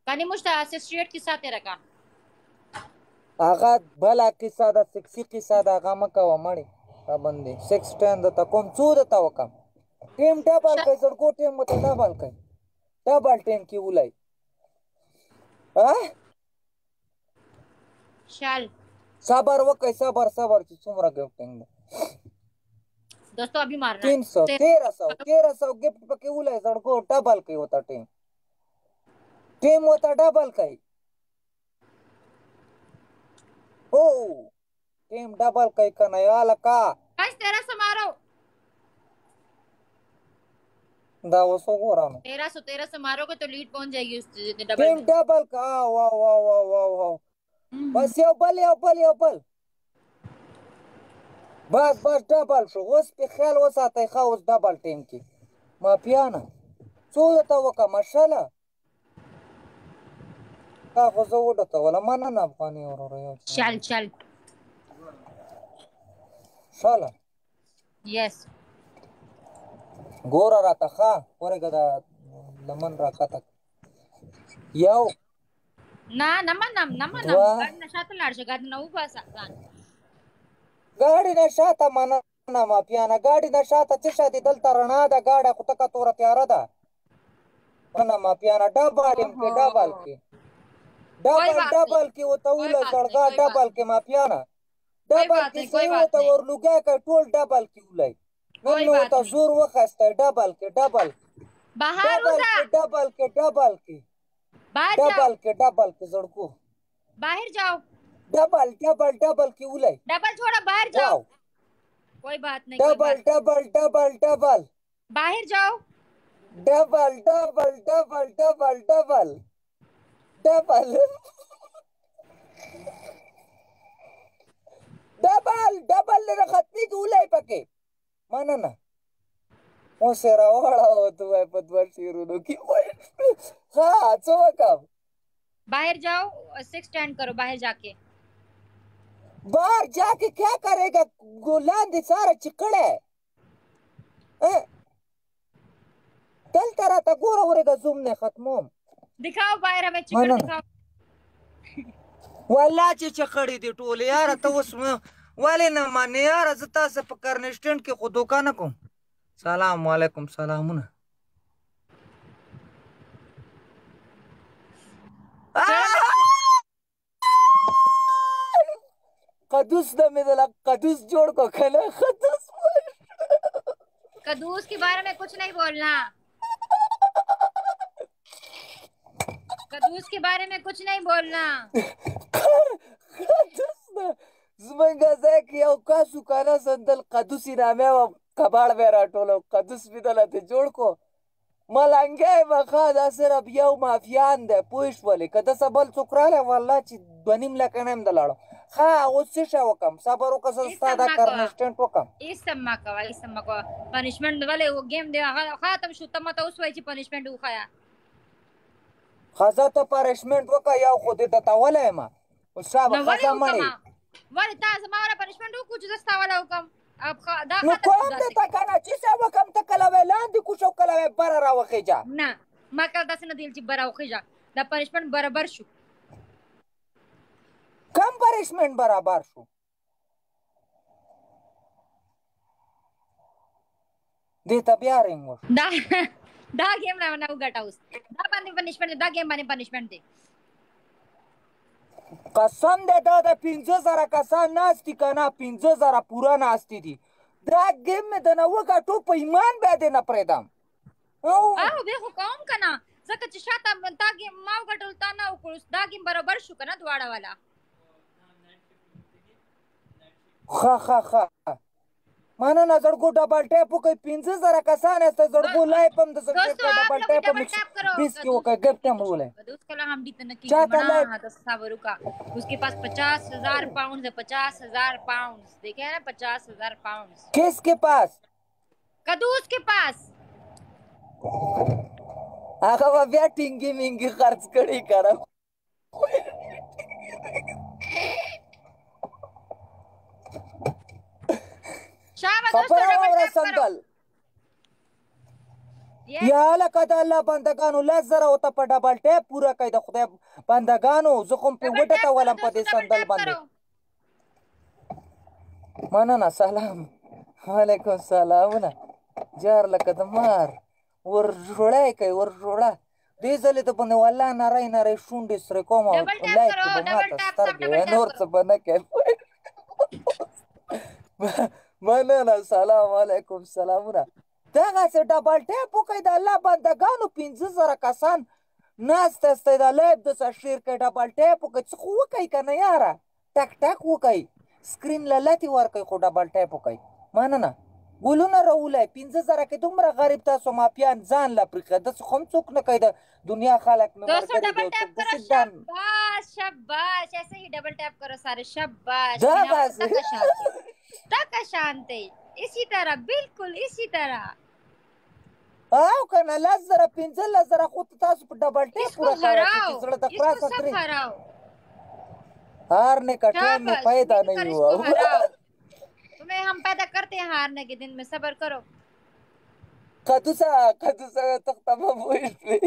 کانی مشتا 68 के साथ तेरा का هغه بله قصه ده سکسي قصه ده هغه مه کوه مړې پابندې 610 درته کوم څو درته وکړم ټیم ډبل کوي سړکو ټیم ورته ډبل کوي ډبل ټیم کې ولئ شال صبر وکړئ صبر چې څومره ګفټینګ ده दोस्तों अभी मारना 300 1300 गिफ्ट पके उले सड़को डबल कई होता टीम होता डबल कई ओ टीम डबल कई का नया लका गाइस 1300 मारो दा वो सो हो रहा 1300 मारोगे तो लीड पहुंच जाएगी उस डबल टीम डबल का वाह वाह वाह वाह वाह बस यो बल बस डबल شو اوس په خیال وساتئ ښه اوس ډبل ټیم کې مافیانه څو درته وکړه مشله تا خو زه وډته وله مننه افغاني وروره یو चल شاله यस ګوره راته ښه ورېږه د لمن راکته یو نه ګاډي شاته لاړ شه ګاډي نه وباسه ګاډي نه شاته مننه مافیانه ګاډي نه شاته څه شاتې دلته رڼا ده ګاډه خو تکه توره تیاره ده مننه مافیانه ډبل کې ډبل کې ورته وله زړګا ډبل کې مافیانه ډبل کې صحیح ورته ورلوګی کوي ټول ډبل کې ولئ نن مې ورته زور وخستی ډبل کې ډبل کې زړکو बाहर जाओ डबल की उलय डबल छोड़ो बाहर जाओ कोई बात नहीं डबल बाहर जाओ डबल ने खत्मी की उलय पके माना ना ओसे रावड़ा हो तो है पतवा शिरों की हाँ चो कब बाहर जाओ 6 स्टैंड करो बाहर जाके क्या करेगा गुलांदी सारा चिकड़े चल तरह तक गोरा होरेगा जूम ने खत्मों दिखाओ बाहर हमें चिकड़ दिखाओ والله چې چخړې دي ټول یار ته اوس ولې نه مانې یار زه تاسو په کرنسټنټ کې خو دوکانه کوم سلام علیکم سلامونه قدوس د مې د قدوس جوړ کو کنه कद्दूस के बारे में कुछ नहीं बोलना कद्दूस के बारे में कुछ नहीं बोलना زمنګ ځکه یو کاسو کنه سندل قدوسی نامه و کباړ به راټولو قدوس می دلته جوړ کو ملنګي مخا دا صرف یو مافیان ده پوښ ولې کده سبل څوکراله والله چې دونیم لکنه هم دلاړو ها اوس څه وکم صبر وکړه ستاده کرنسټنټ وکم اسما کا پنیشمنت ولې و گیم دی ختم شو ته مته اوس وای چې پنیشمنت وخایا خزه ته پنیشمنت وکا یو خو دې ته تاولې ما او صاحب خزه مړی ولې تاسو ما را پنیشمنت وکړو چې زستا ولا وکم اب دا نو کوم ته تا کنه چې څه وکم ته کله ولاندې کو شو کله بر را وخیجا نه ما کله داسې نه دیل چې بر وخیجا دا پنیشمنت برابر شو کم پنیشمنت برابر شو دې ته بیا رنګ دا گیم نه وګټا اوس دا باندې پنیشمنت دا گیم باندې پنیشمنت دی قسم دې دا 15000 کسان ناشتي کنه 15000 پورا ناشتي دي دا گیم مې د نو وګټو په ایمان به دې نه پرېدم او به خو کوم کنه ځکه چې شاته تا گیم ما وګټل تا نه وکړو دا گیم برابر شو کنه دواړه والا ها माना ना जड़को डबल टैप को कोई 15000 कसान है तो जड़को लाइव हम तो डबल टैप मिक्स 20 की वो का गिफ्ट हम बोले उसका हम जितना की बना तो साबरू का उसके पास 50000 पाउंड है 50000 पाउंड देखे है ना 50000 पाउंड किसके पास कद्दूस के पास आका बाबा टिंगी मिंगी खर्च करी करा शाबाश दोस्तों डबल टैप करो यस یا لکه د الله بندگانو 10,000 ورته په ډبل ټیپ پوره کوي د خدای بندگانو زه خو پې डबल टैप करो وټټولم په दोस्तों, دې डबल سندل टैप باندې करो. مننه سلام وعلیکم سلامونه جار لکه د مار ور ژوړی کوي ور ژوړه دې ځلې ته باندې والله نری نری شونډې سرې کوم او डबल टैप لایک करो, کې به डबल ماته टैप, सब سترګې डबल وي टैप نور करो. څه به نه کوي مننه سلام علیکم سلامونه دغسې ډبل ټیپ وکړئ د الله بندګانو 15,000 کسان ناست استئ د لایب دسه شیر کوي ډبل ټیپ وکړئ څه خو وکړئ که نه یاره ټک ټک وکړئ سکرین له لتې ورکړئ خو ډبل ټیپ وکړئ مننه ګلونه راولئ 15,000 کې دومره غریب تاسو مافیان ځان له پرېښه داسې خو هم څوک نه کوي د دنیا خلک مې दोस्तों ملګري دي डबल او टैप څوک करो. داسې ځان शाबाश शाबाश, ऐसे ही डबल टैप करो सारे. शाबाश دغسې तक शांति इसी तरह, बिल्कुल इसी तरह. او که نه 10,000 15,000 खो تاسو په ډبل ټیپ इसको پوره کوئ हराओ, چې زړه د इसको خلاصه सब ترې हराओ. हार ने का टाइम में शाबाश, पैदा मिलकर नहीं इसको हुआ हराओ. तुम्हें हम पैदा करते हैं हारने के दिन में, सब्र करो. قدوسه تختمه وشوي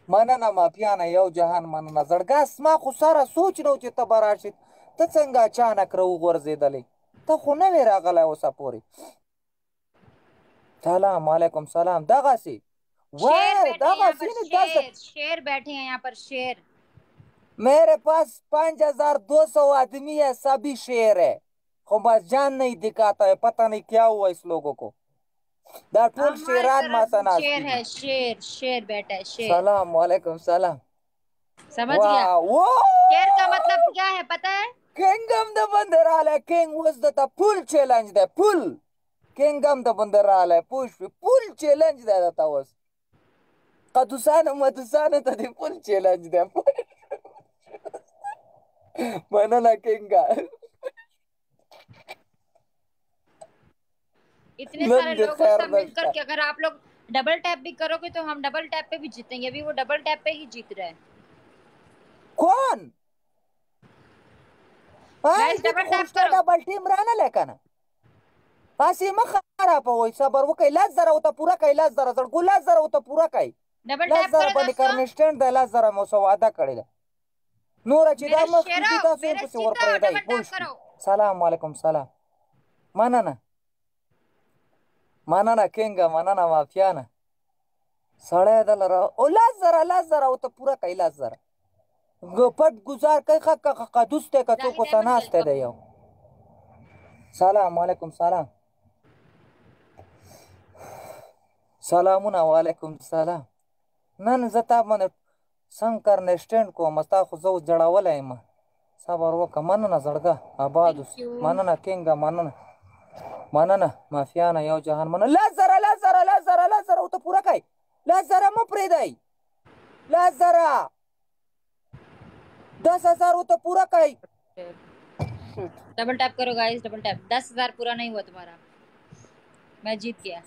مننه مافیانه یو جهان مننه زړګا ما خو سره سوچ نه و چې ته به راشې ته څنګه اچانک راوغورځېدلې ته خو نه وې راغلی اوسه پورې سلام علیکم سلام دغسې शेर बैठे हैं यहाँ पर, शेर. मेरे पास 5,200 आदमी है सभी शेर है खो बस जान नहीं दिखाता है पता नहीं क्या हुआ इस लोगों को दा टूल शेरान मासना शेर है, शेर शेर बैठा है, शेर. सलाम वालेकुम सलाम. समझ गया. शेर का मतलब क्या है पता है? किंगडम द बंदराले king was the full challenge the full kingdom the बंदराले push full challenge that was قدوسانه مدوسانه ته دی full challenge ده مننه किंगा इतने सारे लोगों से मिलकर के अगर आप लोग डबल टैप भी करोगे तो हम डबल टैप पे भी जीतेंगे. अभी वो डबल टैप पे ही जीत रहा है. कौन डबल टैप करो. डबल टीम राना लेकन पासी म खराब होई सबर वो कैला जरा होता पूरा कैला जरा जरा गुला जरा होता पूरा काई डबल टैप करो बने करने स्टैंड देला जरा मो वादा करेला नूर अच्छी दाम की ता से कुछ और परेदा सलाम वालेकुम सलाम مننه کینګه مننه مافیانه سړی دلره او 10,000 او ته پوره کوي 10,000 پټ گزار کوي قدوس ته که څوک ورته ناستی دی یو سلام علیکم سلام سلامونه وعلیکم سلام نن زه تا باندې څنګ کرنه سټینډ کوم ستا خو زه اوس جړولی یم صبر وکړه مننه زړګه آباد اوس مننه کینګه مننه مافیانه یو جهان مننه 10,000 او ته پوره کوي 10,000 مه پرېږدئ 10,000 10,000 او ته پوره کوي डबल टैप करो गाइस, डबल टैप. 10,000 पूरा नहीं हुआ तुम्हारा, मैं जीत गया.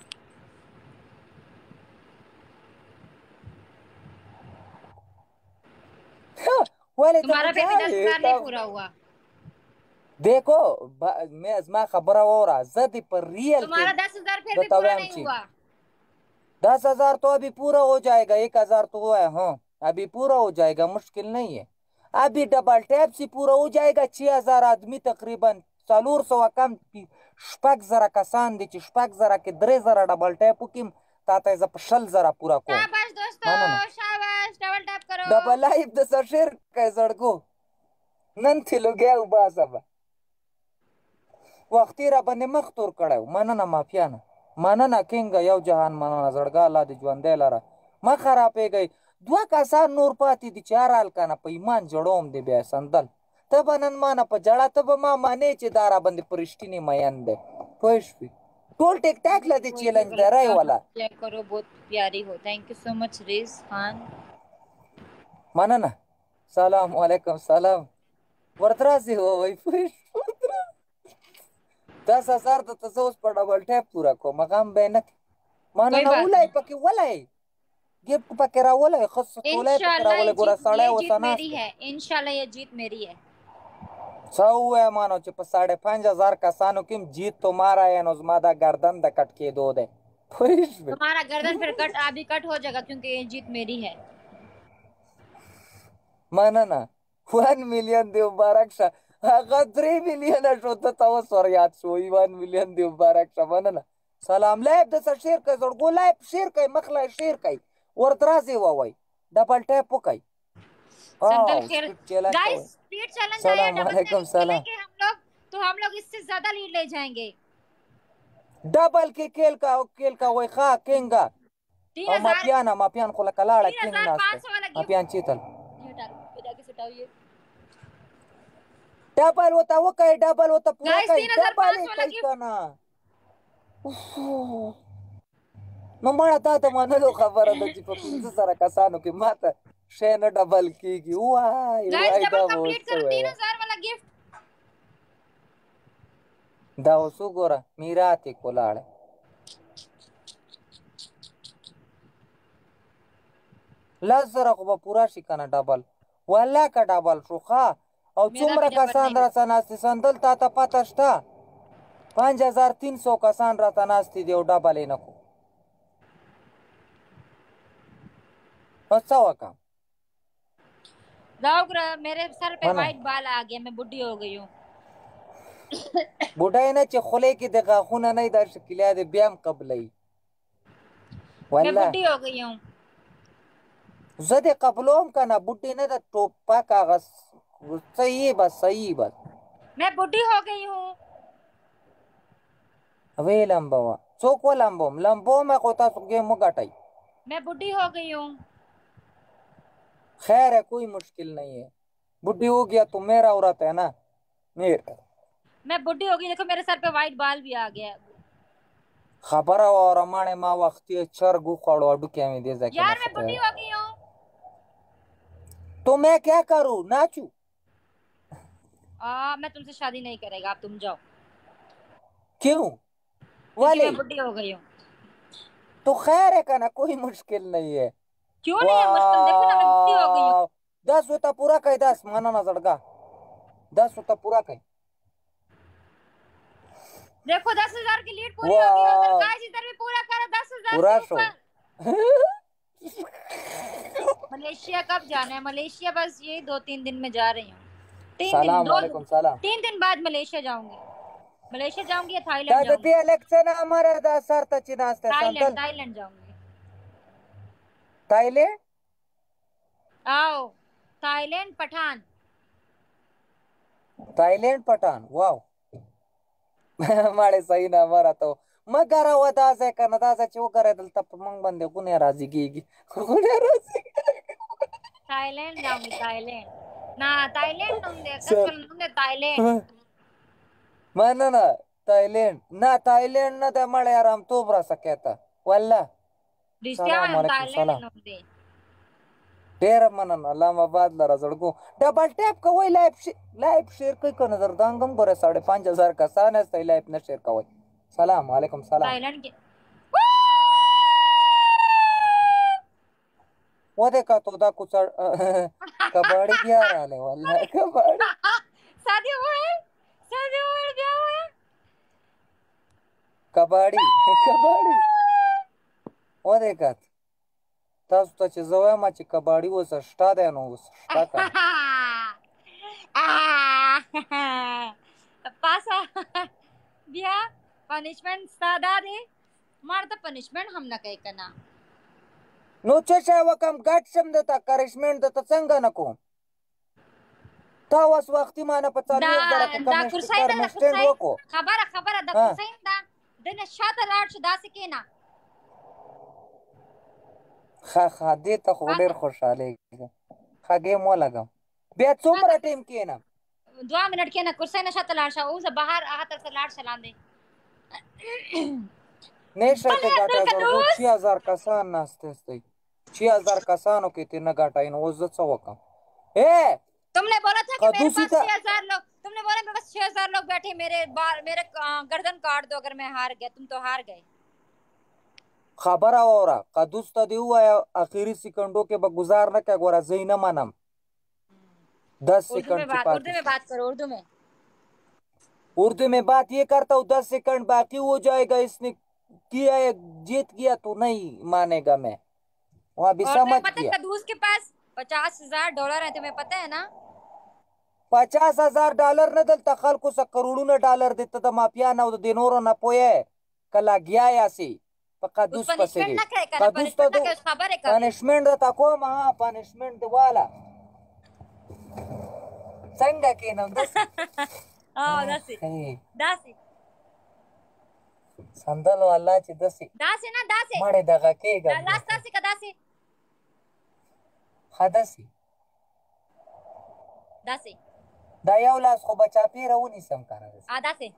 तुम्हारा भी 10,000 नहीं पूरा हुआ. देखो मैं ما خبره وره زه دې پر ریل तुम्हारा 10,000 फिर भी पूरा नहीं हुआ. 10,000 तो अभी पूरा हो जाएगा 1,000 तो हुआ है हाँ अभी पूरा हो जाएगा मुश्किल नहीं है अभी डबल टैप से पूरा हो जाएगा 6,000 आदमी तकरीबन 400 कम 6,000 कसान दي چې 6,000 کې 3,000 डबल टैप وکم تا ته زه په 6,000 पूरा کوم. शाबाश दोस्तों, शाबाश. डबल टैप करो. डबल लाइव د سشیر کې زړګو نن تلو ګیا وباسه وختي را باندې مخ تور کړو مننه مافیانه مننه کینګه یو جهان مننه زړګا الله دې ژوندی لره ما خرابېږئ 2 کسان نور پاتې دي چې هر حال کنه په ایمان جوړوم دی بیا سندل ته به نن مانه په جړه ته به ما مانې چې دا را باندې په رښتینې مین دی پوه شوې ټول ټیک ټاک له دې چیلنج دی والا کرو बहुत प्यारी हो. Thank you so much Riz Khan. مننه سلام علیکم سلام ورتراسي هو وای پوه 10,000 ته ته اوس په ډبل ټیپ پوره کوم غم به نه مننه ولای پکې ولای गिफ्ट पके रावल है खस तोले पके रावल गोरा साड़े वो सना मेरी है इंशाल्लाह ये जीत मेरी है सौ है मानो चे पर 5,500 कसानो किम जीत तुम्हारा है नोज मादा गर्दन द कट के दो दे तुम्हारा गर्दन फिर कट अभी कट हो जाएगा क्योंकि ये जीत मेरी है। माना ना 1 मिलियन देव बारक्षा अगर 3 मिलियन होता तो सॉरी याद सोई 1 मिलियन देव बारक्षा माना ना सलाम लाइव दसा शेयर कर जोड़ गो लाइव शेयर कर मखला शेयर कर और त्रासे वाई डबल टैप कर संतल आओ खेल speed challenge guys, speed challenge आया, सलाम डबल वालेकुम चैलेंज सलाम खेलेंगे हम लोग, तो हम लोग इससे ज्यादा लीड ले जाएंगे। डबल के केल का वही खा किंगा तीन और हजार मापियान को लकलाड़ा तीन किंग हजार नास्ते पाँच सौ वाला गिफ्ट। मापियान चीतल ये डाल बेटा के सटाओ ये डबल होता वो कहीं डबल होता पूरा गाइस, कहीं तीन हजार डबल पाँच है सौ वाला कहीं गिफ्ट। का ना मम्मा था मन लो खबर अंदर जी पिंच सारा कसानो की माता शेन डबल की वाई गाइस, वाई डबल दा वो कंप्लीट करो, सो है 3000 वाला गिफ्ट। दा वो सो गोरा मीरा आती कोलाड़ लजरा को पूरा शिकाना डबल वाला का डबल सुखा और मेरा भी चुमरा का डबल नहीं सांद्रा हुआ। सनास्ती संदल ताता पतस्ता 5,300 का सांद्रा तनास्ती देव डबल है नको अच्छा हुआ काम मेरे सर पे मना व्हाइट बाल आ गया, मैं बुढ़ी हो गई हूँ। बुढ़ाई ना चे खुले की देखा खुना नहीं दर शकिलिया दे ब्याम कबलई मैं वल्ला बुढ़ी हो गई हूँ। जदे कबलोम का ना बुढ़ी ने दा टोपा कागज सही बस मैं बुढ़ी हो गई हूँ। वे लंबवा चोक वो लंबो में कोता सुगे मुगाटाई मैं बुढ़ी हो गई हूँ। खैर है कोई मुश्किल नहीं है बुढ़ी हो गया तो मेरा औरत है ना मेरा मैं बुढ़ी हो गई, देखो मेरे सर पे व्हाइट बाल भी आ गया। खबर और हमारे माँ वक्ती चर गुखड़ो अडू क्या में दे जाके यार, मैं मखते बुढ़ी हो गई हूँ। तो मैं क्या करूं नाचू मैं तुमसे शादी नहीं करेगा, आप तुम जाओ, क्यों क्योंकि वाले मैं बुढ़ी हो गई हूँ। तो खैर है का ना कोई मुश्किल नहीं है क्यों नहीं है मुश्किल, देखो ना मैं बुढ़ी हो गई हूँ। वाह 10 होता पूरा कही 10 माना ना जड़गा 10 होता पूरा कही देखो 10,000 की लीड पूरी होगी उधर, वाह गाइस इधर भी पूरा करो 10,000 पूरा से शो ऊपर। मलेशिया कब जाना है? मलेशिया बस ये 2-3 दिन में जा रही हूँ। 3 दिन, सलाम वालेकुम सलाम 3 दिन बाद मलेशिया जाऊंगी। मलेशिया जाऊंगी या थाईलैंड दादा जाऊंगी? इलेक्शन हमारे दा सर तची नास्ते संतल थाईलैंड जाऊंगी। थाईलैंड आओ, थाईलैंड पठान। थाईलैंड पठान वाह हमारे सही ना हमारा तो मग करा हुआ दास है करना दास है चो करे दल तब मंग बंदे कुने राजी की कुने राजी थाईलैंड जाऊंगी, थाईलैंड ना, थाईलैंड नुंदे सर कसम नुंदे थाईलैंड। माना ना थाईलैंड ना ते मळे आराम तो बरा सकता वल्ला रिश्ता सलाम में वालेकुम थाईलैंड सलाम नुंदे। तेरा मना ना लामा बाद लरा सड़को डबल टैप का वही लाइव शेयर कोई को नजर दांगम करे 5,500 का साने सही लाइव ना शेयर का वही सलाम वालेकुम सलाम थाईलैंड के वो देखा तो दा कुछ कबाड़ी भी आ रहा है वल्ला कबाड़ी शादी हुआ है, शादी हुआ है, क्या हुआ है? कबाड़ी कबाड़ी वो देखा तस तो चीज़ों में ची कबाड़ी वो सस्ता दे नो सस्ता का पासा बिया पनिशमेंट सादा दे मार तो पनिशमेंट हम ना कहीं करना। नो चेचा वो कम गट सम देता करिश्मेंट देता संगा नको तावास वक्ती माना दा 45,000 का दा कमेस्ट कुर्साई कर दा मस्टेंड कुर्साई वो को खबर दा हाँ कुर्साई दा दिन शात लाट दा सकेना खा दे तो खोडेर खुशाले खा गेम वाला गम बे तुमरा टीम के ना 2 मिनट के ना कुर्साई ना शात लाट शा उस बाहर आ तक से लाट चला दे। नेशा के भले गाटा अंदर का जोड़ गो दोस्त 6,000 का सान नास्ते स्ते 6,000 का सानो के तीन गाटा इन वो जत सो कम ए तुमने बोला था कि मेरे कदूसी पास था 6,000 लोग, तुमने बोला मेरे पास 6,000 लोग बैठे, मेरे गर्दन काट दो अगर मैं हार गया। तुम तो हार गए। खबर आवरा कदूस ता दिवा आखिरी सेकंडों के बगुजार न क्या गोरा जैना मानम 10 सेकंड की उर्दू में पाकिस्तान बात करो, उर्दू में। उर्दू में बात ये करता हूँ, 10 सेकंड बाकी हो जाएगा, इसने किया है, जीत गया तो नहीं मानेगा मैं, वहाँ भी और समझ तुम्हें पता है गया। कदूस के पास $50,000 है, तुम्हें पता है ना? $50,000 न दलता खल्को सा करोड़ों न डॉलर देता था माफिया ना दिनोरो ना पोये कला गया यासी पक्का उस दूस पनिशमेंट पसेगे ना करे, कहना कदूस तो पनिशमेंट ना दो करे, खबर है कभी? पनिशमेंट देता को महा पनिशमेंट वाला संगा के ना दस हाँ, दासी दासी संदल वाला ची दसी दासी ना दासी मड़े दगा के गम लास्ट दासी का दासी खदसी दासी दायावलास को बचा पे रहुनी सम करा दासी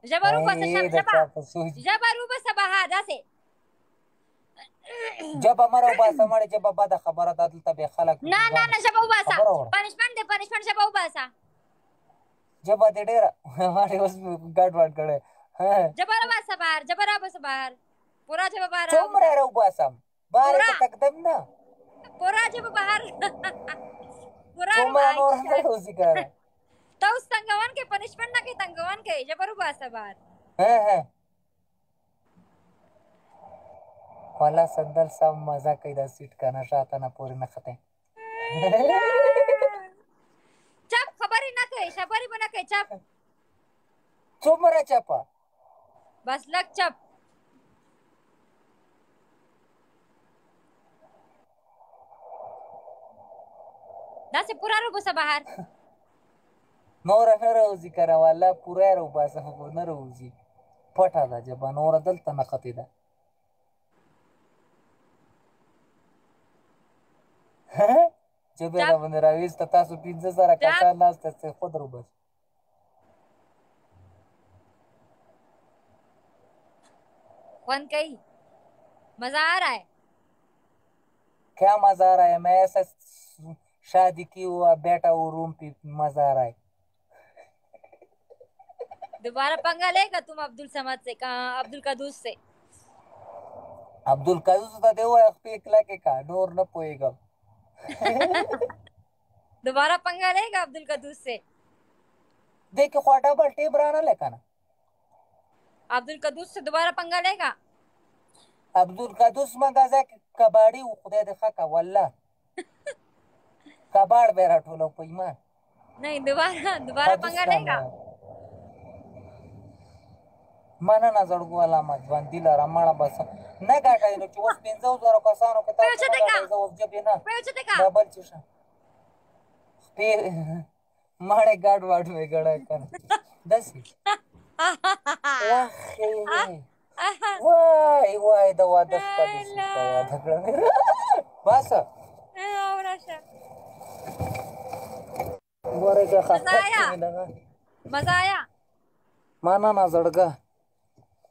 जबरू बस ये दचा पसुज जबरू बस बहा दासी जब हमारा उबास हमारे जब बाबा खबर आता तब खलक ना ना ना जब उबासा पनिशमेंट जब उबासा जब दे डेरा हमारे उसमें गड़बड़ करे जबरा बस बाहर पूरा जब बाहर चुमरे रे उबासम बारे तक दम ना पूरा जब बाहर पूरा चुमरा नोर अंदर उसी कर तो उस तंगवन के पनिशमेंट ना के तंगवन के जबर उबासा बाहर है वाला संदल सब मजा कैदा सीट करना चाहता ना पूरी न खते चप खबरी ना के शबरी बना के चप चुमरा चपा बस लग चप दासे पूरा रो बस बाहर नोर न रोजी करा वाला पूरा रो बस हो न रोजी पटा दा जब नोर दल तना खते दा जब मेरा बंदे रावीस तता सु 500 कसा नास तसे खुद रो बस कौन कही मजा आ रहा है क्या मजा आ रहा है मैं ऐसा शादी की हुआ बेटा वो रूम पे मजा आ रहा है दोबारा पंगा लेगा तुम अब्दुल समद से कहा अब्दुल कदूस से अब्दुल कदूस तो देव एक लाख का नोर न पोएगा दोबारा पंगा लेगा अब्दुल कदूस से देख ख्वाटा बल्टे बराना लेका ना अब्दुल कदूस से दोबारा पंगा लेगा अब्दुल कदूस मगाजा कबाड़ी खुदा देखा का वल्ला कबाड़ बेरा ठोलो पैमा नहीं दोबारा पंगा लेगा mana na zargu ala majwan dila ramala basa na ga ga no chos penzo zaro kasano ka ta na zo jab na double chisha pe mare gad wad me gada kan dasi wai da wadas padis ka ya dhagla basa और आशा mare ka khatta मजा आया mana na zarga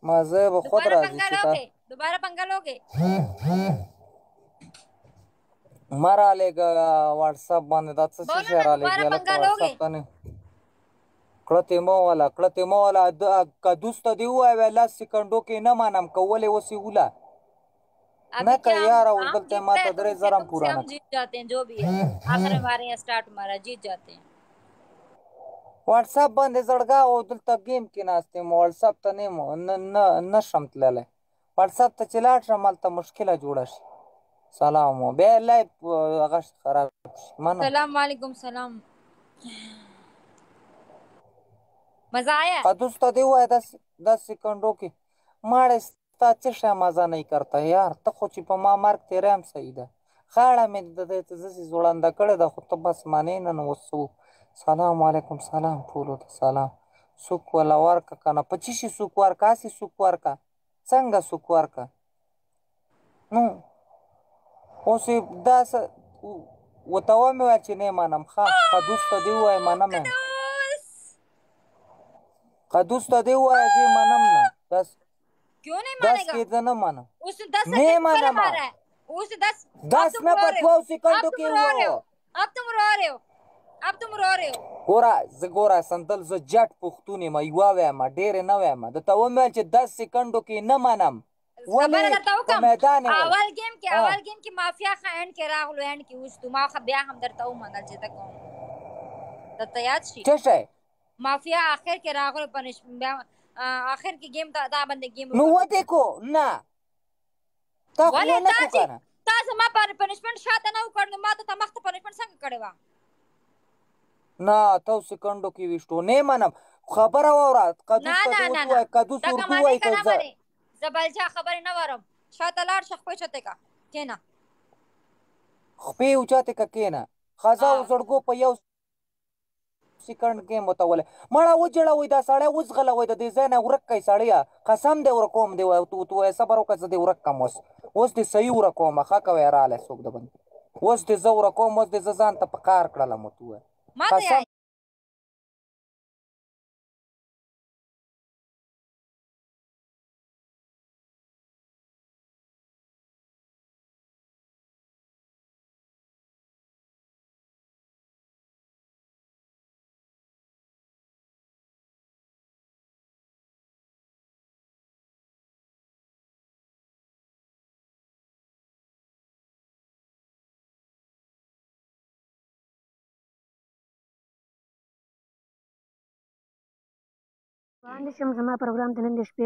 मजे वो खुद राजी था दोबारा पंगा लोगे मारा लेगा व्हाट्सएप बंद दाच से शेयर आले गेला व्हाट्सएप तने कळते मोवाला कदुस्त देऊ आहे वेला सेकंडो के न मानम कवले वसी उला न का यार उदलते माता दरे जरा पुराना हम जीत जाते हैं जो भी है आखिर हमारे यहाँ स्टार्ट हमारा जीत जाते हैं व्हाट्सएप बंद जड़गा उदल तक गेम के नास्ते व्हाट्सएप तने न शमतले व्हाट्सएप त चला शमल त मुश्किल जोड़श सलाम बे लाइव अगश खराब मन सलाम वालेकुम सलाम मजा आया कदुस तो देव है 10 सेकंडों की मारे अच्छा मजा नहीं करता यार तो खुची पर मां मार्क तेरे हम सही दा खाड़ा में दे जैसे जोड़ंदा करे दा खुद बस माने न वसु सलाम वालेकुम सलाम फूलो सलाम सुख वाला वर्क kana 25 सुख वर्क आसी सुख वर्क संग सुख वर्क नो ओसे 10 वतावा में वाचे ने मानम खा कदुस तो देव है मानम कदुस तो देव है जी मानम ना 10 क्यों नहीं मानेगा 10 के न मानम उस 10 नहीं मानम उस 10 ना 5 सेकंड के वो अब तुम रो रहे हो गोरा संतल ज जट पुख्तूनी मा युवा मा डेरे न वे मा द तव में 10 सेकंडों की न मानम वले मैदान अवल गेम की माफिया खा एंड के राहुल एंड की उस तुमा ख ब्या हम दरताऊ मंगल जे तक درته یاد شي څه شی مافیا آخر کې راغلو پنش بیا آخر کې گیم دا باندې گیم نو ودې کو نه تا خو ولې نه تا کو چې کنه تا زما پنشمنت شاته نه وکړ نو ما ته مخته پنشمنت څنګه کړې وه نه تو سکندو کې وشتو نه منم خبره واوره قدوس نه ته نه دې نه ورته نه ووایه قدوس دغه ورته معنی ووایي که که نه زه منې زه بل چا خبرې نه ورم شاته لاړ شه خپې چتې که کښېنه خپې اوچتې که کښېنه ښځه او زړګو په یو سکند کې متوله مړه وجړوئ دا سړی وځغلوئ د دې ځای نه ورک کئ سړیه قسم دې ورکوم دې وایه صبر وکړه زه دې ورک کم اوس دې صحیح ورکومه ښه کوې رالی څوک د بند اوس دې زه ورکوم اوس دې زه ځان ته په کار کړلم ورته ووایه ما ته قسم وړاندې شم زما پروګرام د نن د شپې